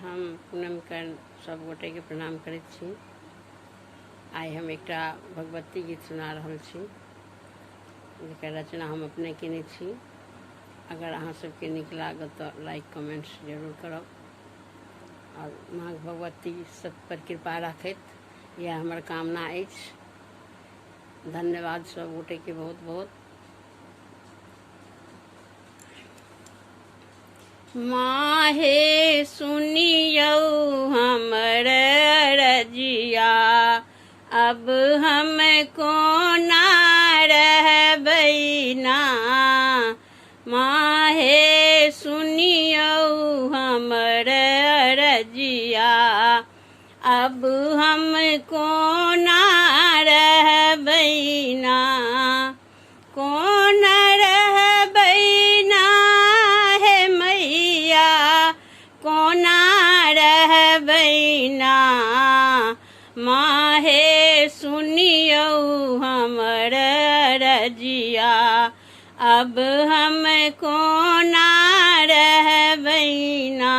हम पूनम के सब गोटे के प्रणाम करैत छी। आइ हम एकटा भगवती गीत सुना रहल छी जेकर रचना हम अपने केने छी। अगर अहाँ सबके नीक लागत तो लाइक कमेंट्स जरूर करब और माँ भगवती सब पर कृपा राखैत यह हमर कामना अछि। धन्यवाद सब गोटे के बहुत बहुत। माहे सुनियौ हमर रजिया, अब हम कोना रहबै ना। माहे सुनियौ हमर रजिया, अब हम कोना रहबै ना। कोना रहबै ना हे मैया, कोना रहबै ना। माहे सुनियौ हमर रजिया, अब हम कोना रहबै ना।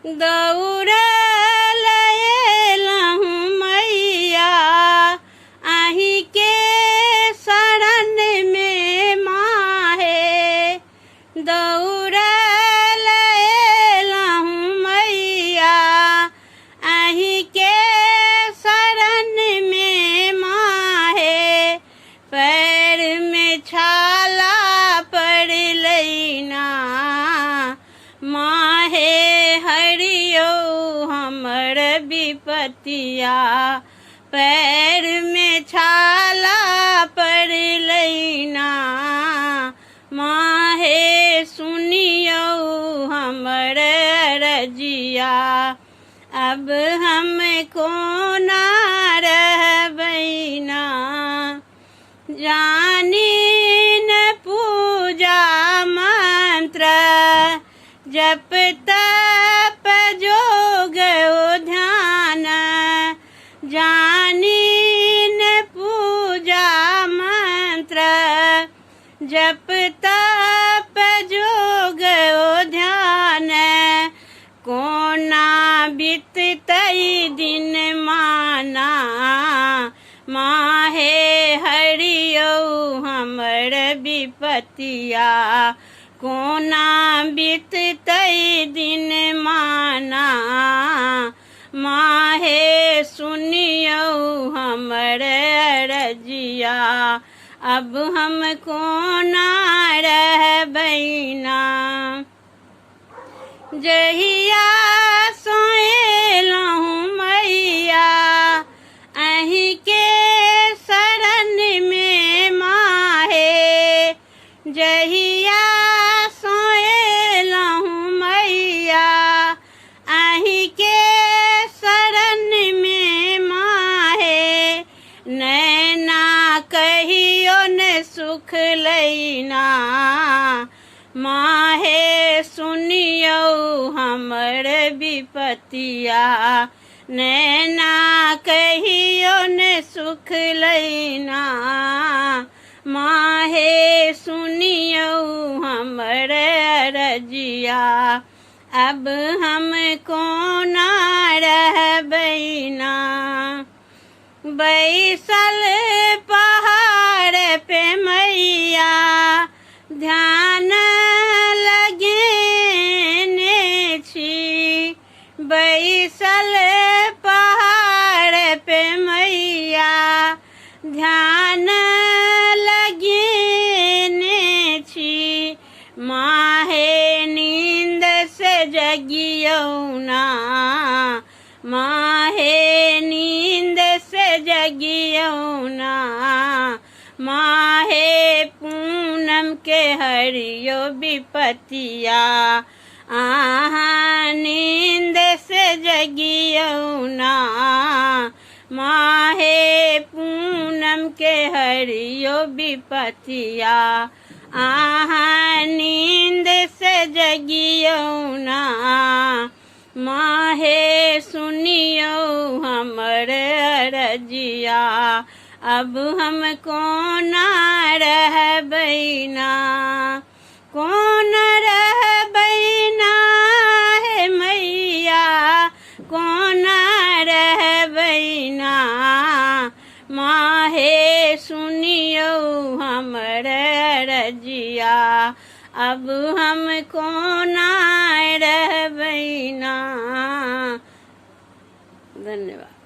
दौड़ल अयलहुँ मैया अहीं के शरण में माहे। दौड़ल अयलहुँ मैया अहीं के शरण में माहे। पैर में छाला पड़लै ना, माहे हरियौ हमर विपतिया। पैर में छाला पड़लै ना, माहे सुनियौ हमर रजिया, अब हम कोना रहबै ना। जानी न पूजा मंत्र जप तप जोग ध्यान। जानी न पूजा मंत्र जप तप जोग ध्यान। कोना बीततै दिन माना, माहे हरियौ हमर विपतिया। कोना बीततै दिन माना, माहे सुनियौ हमर रजिया, अब हम कोना रहबै ना। जहिया सोएलहुँ मैया अहीं के शरण में माहे। जहिया सोएलहुँ मैया अहीं के शरण में माहे। नैना कहियो न सुख लैना, माहे सुनियौ हमर विपतिया। नैना कहियो न सुख लैना, माहे सुनियौ हमर रजिया, अब हम कोना रहबै ना। बैसल पहाड़ पे मैया ध्यान लगेने छी। बैसल पहाड़ पे मैया ध्यान लगेने छी। माहे नींद से जगियौ ना, माहे नींद से जगियौ ना। माहे पूनम के हरियो विपतिया, आहाँ नींद से जगियौ ना। माहे पूनम के हरियो विपतिया, आहाँ नींद से जगियौ ना। माहे सुनियौ हमर रजिया, अब हम कोना रहबै ना। कोना रहबै ना हे मैया। हमर रजिया, अब हम कोना रहबै ना। धन्यवाद।